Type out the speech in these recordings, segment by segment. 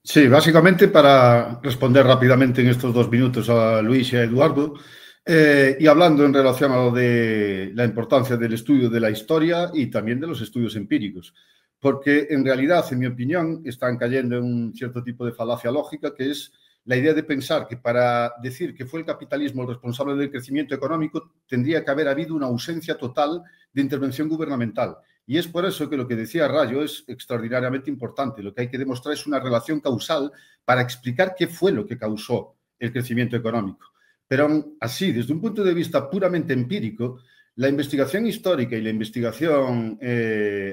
Sí, básicamente para responder rápidamente en estos 2 minutos a Luis y a Eduardo, y hablando en relación a lo de la importancia del estudio de la historia y también de los estudios empíricos, porque en realidad, en mi opinión, están cayendo en un cierto tipo de falacia lógica, que es la idea de pensar que para decir que fue el capitalismo el responsable del crecimiento económico, tendría que haber habido una ausencia total de intervención gubernamental. Y es por eso que lo que decía Rayo es extraordinariamente importante. Lo que hay que demostrar es una relación causal para explicar qué fue lo que causó el crecimiento económico. Pero aún así, desde un punto de vista puramente empírico, la investigación histórica y la investigación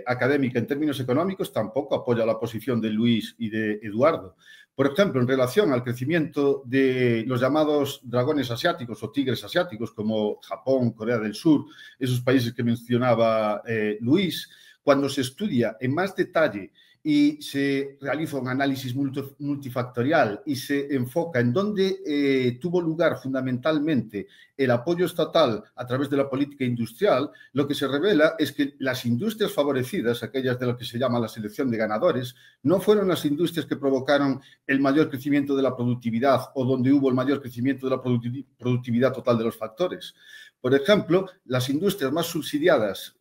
académica en términos económicos tampoco apoya la posición de Luis y de Eduardo. Por ejemplo, en relación al crecimiento de los llamados dragones asiáticos o tigres asiáticos, como Japón, Corea del Sur, esos países que mencionaba Luis, cuando se estudia en más detalle y se realiza un análisis multifactorial y se enfoca en dónde tuvo lugar fundamentalmente el apoyo estatal a través de la política industrial, lo que se revela es que las industrias favorecidas, aquellas de lo que se llama la selección de ganadores, no fueron las industrias que provocaron el mayor crecimiento de la productividad o donde hubo el mayor crecimiento de la productividad total de los factores. Por ejemplo, las industrias más subsidiadas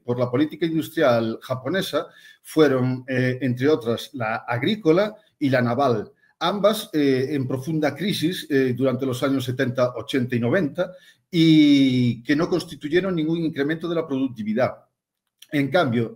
por la política industrial japonesa fueron, entre otras, la agrícola y la naval, ambas en profunda crisis durante los años 70, 80 y 90 y que no constituyeron ningún incremento de la productividad. En cambio,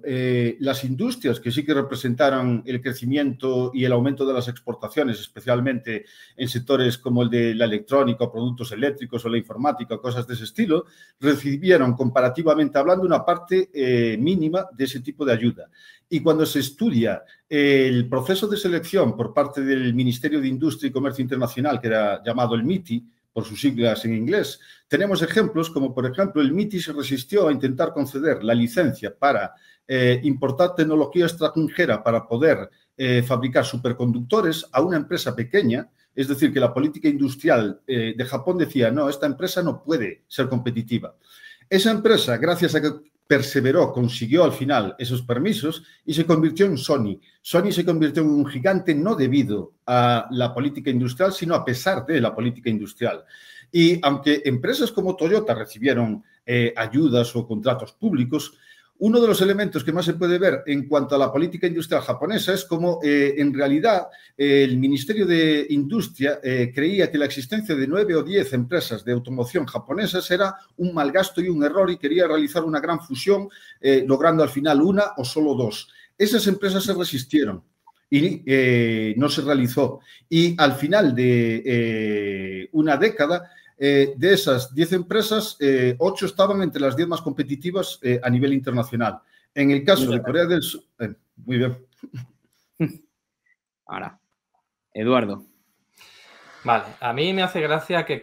las industrias que sí que representaron el crecimiento y el aumento de las exportaciones, especialmente en sectores como el de la electrónica, productos eléctricos o la informática, cosas de ese estilo, recibieron, comparativamente hablando, una parte mínima de ese tipo de ayuda. Y cuando se estudia el proceso de selección por parte del Ministerio de Industria y Comercio Internacional, que era llamado el MITI, por sus siglas en inglés, tenemos ejemplos como, por ejemplo, el MITI se resistió a intentar conceder la licencia para importar tecnología extranjera para poder fabricar superconductores a una empresa pequeña, es decir, que la política industrial de Japón decía, no, esta empresa no puede ser competitiva. Esa empresa, gracias a que perseveró, consiguió al final esos permisos y se convirtió en Sony. Sony se convirtió en un gigante no debido a la política industrial, sino a pesar de la política industrial. Y aunque empresas como Toyota recibieron ayudas o contratos públicos, uno de los elementos que más se puede ver en cuanto a la política industrial japonesa es cómo en realidad el Ministerio de Industria creía que la existencia de 9 o 10 empresas de automoción japonesas era un mal gasto y un error y quería realizar una gran fusión logrando al final una o solo 2. Esas empresas se resistieron y no se realizó. Y al final de una década, de esas 10 empresas, 8 estaban entre las 10 más competitivas a nivel internacional. En el caso de Corea del Sur... muy bien. Ahora, Eduardo. Vale, a mí me hace gracia que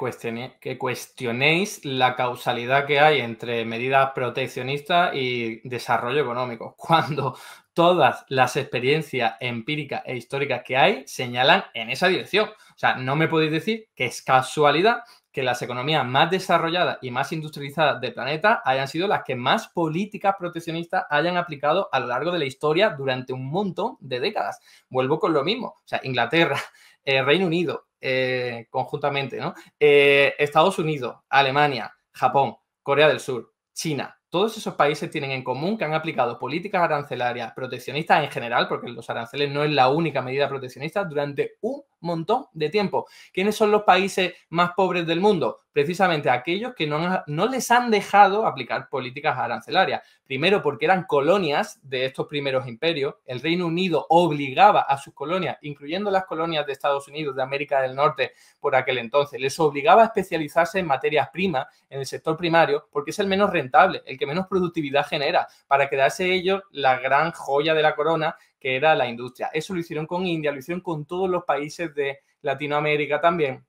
cuestionéis la causalidad que hay entre medidas proteccionistas y desarrollo económico, cuando todas las experiencias empíricas e históricas que hay señalan en esa dirección. O sea, no me podéis decir que es casualidad que las economías más desarrolladas y más industrializadas del planeta hayan sido las que más políticas proteccionistas hayan aplicado a lo largo de la historia durante un montón de décadas. Vuelvo con lo mismo. O sea, Inglaterra, Reino Unido, conjuntamente, ¿no? Estados Unidos, Alemania, Japón, Corea del Sur, China. Todos esos países tienen en común que han aplicado políticas arancelarias proteccionistas en general, porque los aranceles no es la única medida proteccionista, durante un montón de tiempo. ¿Quiénes son los países más pobres del mundo? Precisamente aquellos que no les han dejado aplicar políticas arancelarias. Primero, porque eran colonias de estos primeros imperios. El Reino Unido obligaba a sus colonias, incluyendo las colonias de Estados Unidos, de América del Norte, por aquel entonces, les obligaba a especializarse en materias primas, en el sector primario, porque es el menos rentable, el que menos productividad genera, para quedarse ellos la gran joya de la corona, que era la industria. Eso lo hicieron con India, lo hicieron con todos los países de Latinoamérica también,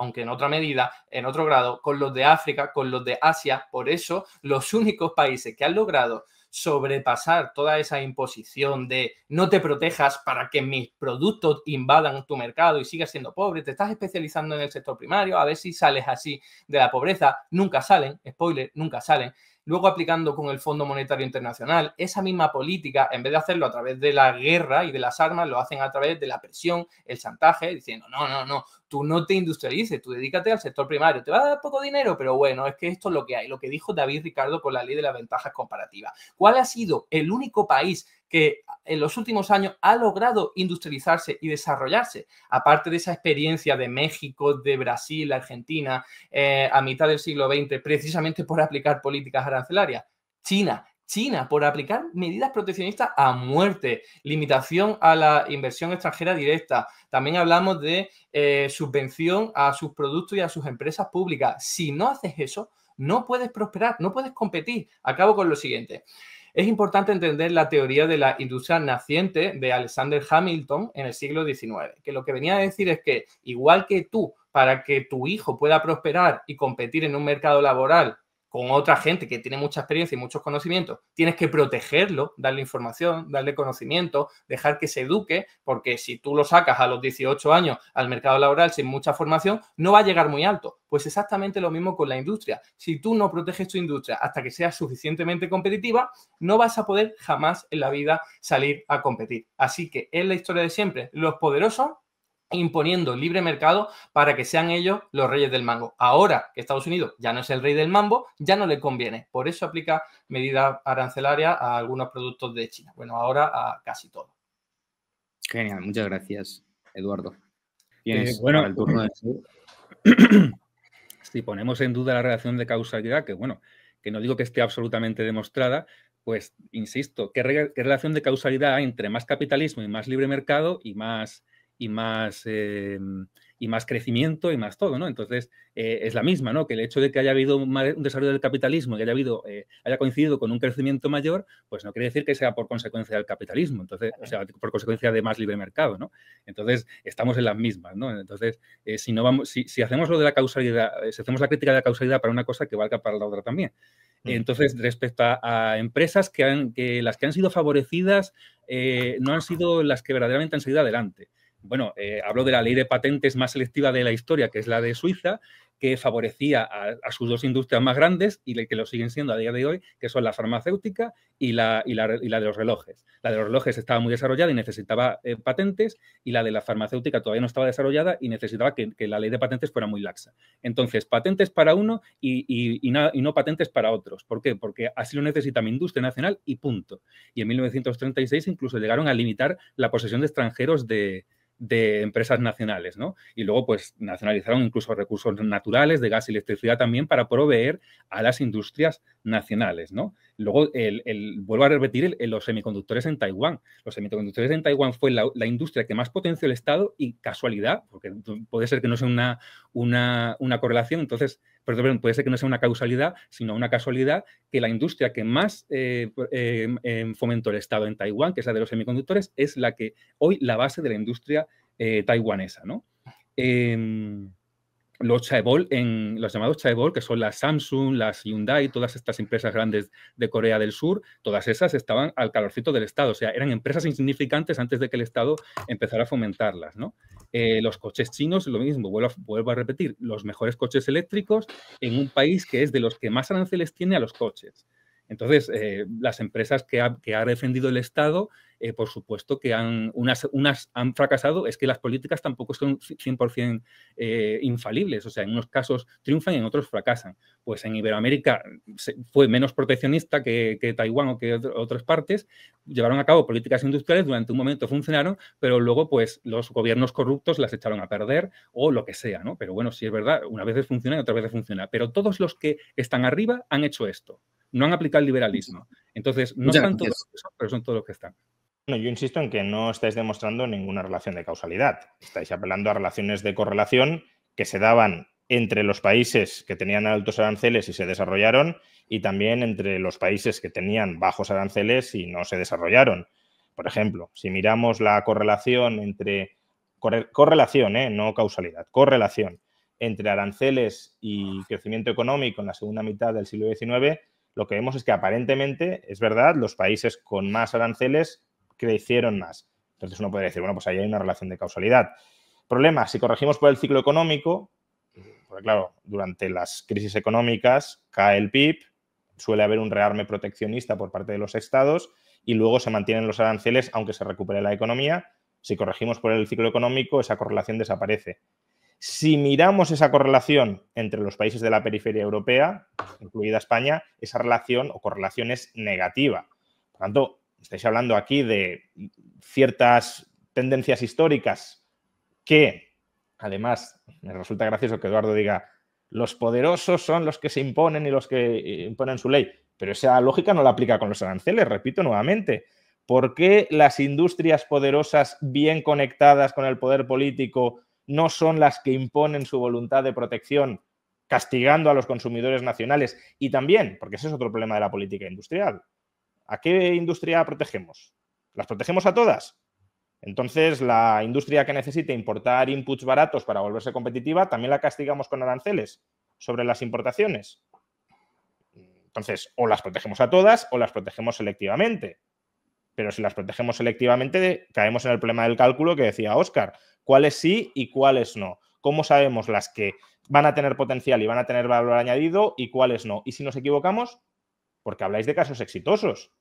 aunque en otra medida, en otro grado, con los de África, con los de Asia. Por eso, los únicos países que han logrado sobrepasar toda esa imposición de no te protejas para que mis productos invadan tu mercado y sigas siendo pobre, te estás especializando en el sector primario, a ver si sales así de la pobreza. Nunca salen, spoiler, nunca salen. luego aplicando con el Fondo Monetario Internacional. Esa misma política, en vez de hacerlo a través de la guerra y de las armas, lo hacen a través de la presión, el chantaje, diciendo, no, tú no te industrialices, tú dedícate al sector primario, te va a dar poco dinero, pero bueno, es que esto es lo que hay, lo que dijo David Ricardo con la ley de las ventajas comparativas. ¿Cuál ha sido el único país que en los últimos años ha logrado industrializarse y desarrollarse? Aparte de esa experiencia de México, de Brasil, Argentina, a mitad del siglo XX, precisamente por aplicar políticas arancelarias. China, por aplicar medidas proteccionistas a muerte, limitación a la inversión extranjera directa. También hablamos de subvención a sus productos y a sus empresas públicas. Si no haces eso, no puedes prosperar, no puedes competir. Acabo con lo siguiente. Es importante entender la teoría de la industria naciente de Alexander Hamilton en el siglo XIX, que lo que venía a decir es que, igual que tú, para que tu hijo pueda prosperar y competir en un mercado laboral con otra gente que tiene mucha experiencia y muchos conocimientos, tienes que protegerlo, darle información, darle conocimiento, dejar que se eduque, porque si tú lo sacas a los 18 años al mercado laboral sin mucha formación, no va a llegar muy alto. Pues exactamente lo mismo con la industria. Si tú no proteges tu industria hasta que sea suficientemente competitiva, no vas a poder jamás en la vida salir a competir. Así que es la historia de siempre. Los poderosos imponiendo libre mercado para que sean ellos los reyes del mambo. Ahora que Estados Unidos ya no es el rey del mambo, ya no le conviene. Por eso aplica medidas arancelarias a algunos productos de China. Bueno, ahora a casi todo. Genial, muchas gracias, Eduardo. Tienes Bueno, el turno de... Si ponemos en duda la relación de causalidad, que bueno, que no digo que esté absolutamente demostrada, pues insisto, ¿qué relación de causalidad hay entre más capitalismo y más libre mercado y más crecimiento y más todo, ¿no? Entonces, es la misma, ¿no? Que el hecho de que haya habido un desarrollo del capitalismo y haya coincidido con un crecimiento mayor, pues no quiere decir que sea por consecuencia del capitalismo, entonces, o sea, por consecuencia de más libre mercado, ¿no? Entonces, estamos en las mismas, ¿no? Entonces, si hacemos lo de la causalidad, si hacemos la crítica de la causalidad para una cosa, que valga para la otra también. Entonces, respecto a empresas que las que han sido favorecidas no han sido las que verdaderamente han seguido adelante. Bueno, hablo de la ley de patentes más selectiva de la historia, que es la de Suiza, que favorecía a sus dos industrias más grandes y que lo siguen siendo a día de hoy, que son la farmacéutica y la de los relojes. La de los relojes estaba muy desarrollada y necesitaba patentes, y la de la farmacéutica todavía no estaba desarrollada y necesitaba que la ley de patentes fuera muy laxa. Entonces, patentes para uno y no patentes para otros. ¿Por qué? Porque así lo necesita mi industria nacional y punto. Y en 1936 incluso llegaron a limitar la posesión de extranjeros de empresas nacionales, ¿no? Y luego, pues, nacionalizaron incluso recursos naturales, de gas y electricidad también, para proveer a las industrias nacionales, ¿no? Luego, vuelvo a repetir, los semiconductores en Taiwán. Los semiconductores en Taiwán fue la industria que más potenció el Estado, y casualidad, porque puede ser que no sea una correlación, entonces, perdón, puede ser que no sea una causalidad, sino una casualidad, que la industria que más fomentó el Estado en Taiwán, que es la de los semiconductores, es la que hoy la base de la industria taiwanesa, ¿no? Los chaebol, los llamados chaebol, que son las Samsung, las Hyundai, todas estas empresas grandes de Corea del Sur, todas esas estaban al calorcito del Estado. O sea, eran empresas insignificantes antes de que el Estado empezara a fomentarlas, ¿no? Los coches chinos, lo mismo, vuelvo a repetir, los mejores coches eléctricos en un país que es de los que más aranceles tiene a los coches. Entonces, las empresas que ha defendido el Estado, por supuesto que unas han fracasado. Es que las políticas tampoco son 100% infalibles. O sea, en unos casos triunfan y en otros fracasan. Pues en Iberoamérica fue menos proteccionista que Taiwán o que otras partes. Llevaron a cabo políticas industriales, durante un momento funcionaron, pero luego, pues, los gobiernos corruptos las echaron a perder o lo que sea, ¿no? Pero bueno, sí es verdad, unas veces funciona y otras veces funciona. Pero todos los que están arriba han hecho esto. No han aplicado el liberalismo. Entonces, no están todos esos, pero son todos los que están. Bueno, yo insisto en que no estáis demostrando ninguna relación de causalidad. Estáis apelando a relaciones de correlación que se daban entre los países que tenían altos aranceles y se desarrollaron, y también entre los países que tenían bajos aranceles y no se desarrollaron. Por ejemplo, si miramos la correlación entre... Correlación, no causalidad. Correlación entre aranceles y crecimiento económico en la segunda mitad del siglo XIX, lo que vemos es que aparentemente, es verdad, los países con más aranceles crecieron más. Entonces uno podría decir, bueno, pues ahí hay una relación de causalidad. Problema, si corregimos por el ciclo económico, porque claro, durante las crisis económicas cae el PIB, suele haber un rearme proteccionista por parte de los estados y luego se mantienen los aranceles aunque se recupere la economía. Si corregimos por el ciclo económico, esa correlación desaparece. Si miramos esa correlación entre los países de la periferia europea, incluida España, esa relación o correlación es negativa. Por tanto, estáis hablando aquí de ciertas tendencias históricas que, además, me resulta gracioso que Eduardo diga los poderosos son los que se imponen y los que imponen su ley, pero esa lógica no la aplica con los aranceles, repito nuevamente. ¿Por qué las industrias poderosas bien conectadas con el poder político no son las que imponen su voluntad de protección, castigando a los consumidores nacionales? Y también, porque ese es otro problema de la política industrial, ¿a qué industria protegemos? ¿Las protegemos a todas? Entonces, la industria que necesite importar inputs baratos para volverse competitiva, ¿también la castigamos con aranceles sobre las importaciones? Entonces, o las protegemos a todas o las protegemos selectivamente. Pero si las protegemos selectivamente, caemos en el problema del cálculo que decía Óscar. ¿Cuáles sí y cuáles no? ¿Cómo sabemos las que van a tener potencial y van a tener valor añadido y cuáles no? Y si nos equivocamos, porque habláis de casos exitosos,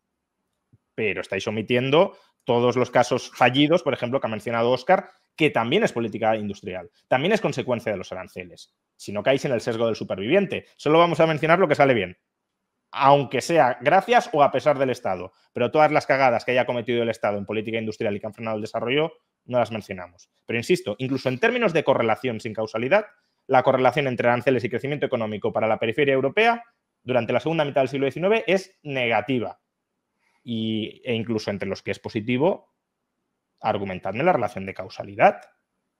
pero estáis omitiendo todos los casos fallidos, por ejemplo, que ha mencionado Óscar, que también es política industrial, también es consecuencia de los aranceles. Si no caéis en el sesgo del superviviente, solo vamos a mencionar lo que sale bien, aunque sea gracias o a pesar del Estado. Pero todas las cagadas que haya cometido el Estado en política industrial y que han frenado el desarrollo, no las mencionamos. Pero insisto, incluso en términos de correlación sin causalidad, la correlación entre aranceles y crecimiento económico para la periferia europea durante la segunda mitad del siglo XIX es negativa. E incluso entre los que es positivo, argumentadme la relación de causalidad.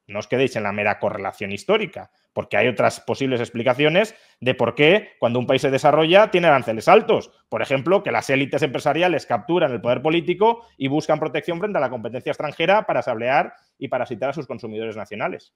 No os quedéis en la mera correlación histórica, porque hay otras posibles explicaciones de por qué cuando un país se desarrolla tiene aranceles altos. Por ejemplo, que las élites empresariales capturan el poder político y buscan protección frente a la competencia extranjera para sablear y parasitar a sus consumidores nacionales.